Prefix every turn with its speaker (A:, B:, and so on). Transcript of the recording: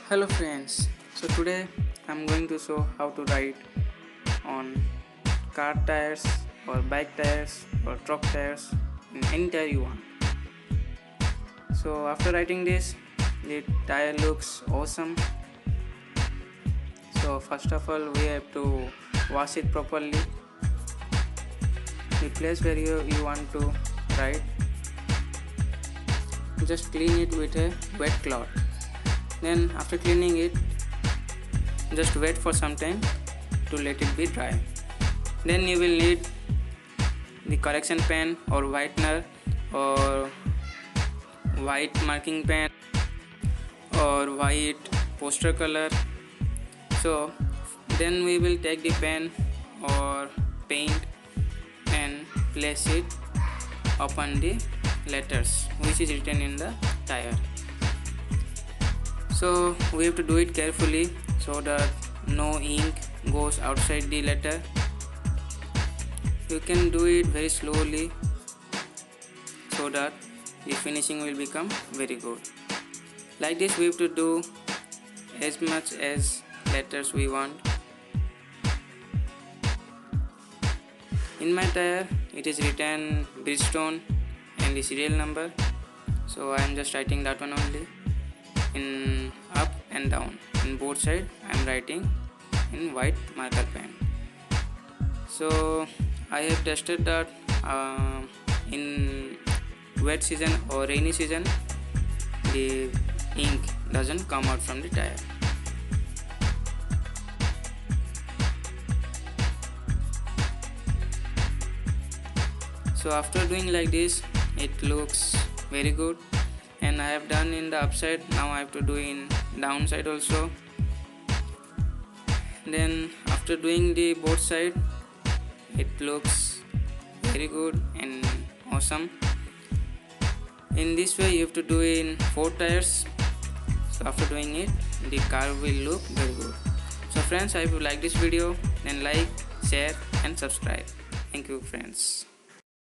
A: Hello friends, so today I'm going to show how to ride on car tires or bike tires or truck tires in any tire you want. So after riding this, the tire looks awesome. So first of all we have to wash it properly. The place where you want to ride, just clean it with a wet cloth. Then after cleaning it, just wait for some time to let it be dry. Then you will need the correction pen or whitener or white marking pen or white poster color. So then we will take the pen or paint and place it upon the letters which is written in the tire. So we have to do it carefully so that no ink goes outside the letter. You can do it very slowly so that the finishing will become very good. Like this we have to do as much as letters we want. In my tire it is written Bridgestone and the serial number, so I am just writing that one only. In up and down, in both sides I am writing in white marker pen. So I have tested that in wet season or rainy season the ink doesn't come out from the tire. So after doing like this, it looks very good. And I have done in the upside, now I have to do in downside also. Then after doing the both side, it looks very good and awesome. In this way you have to do in 4 tires. So after doing it, the car will look very good. So friends, if you like this video, then like, share and subscribe. Thank you friends.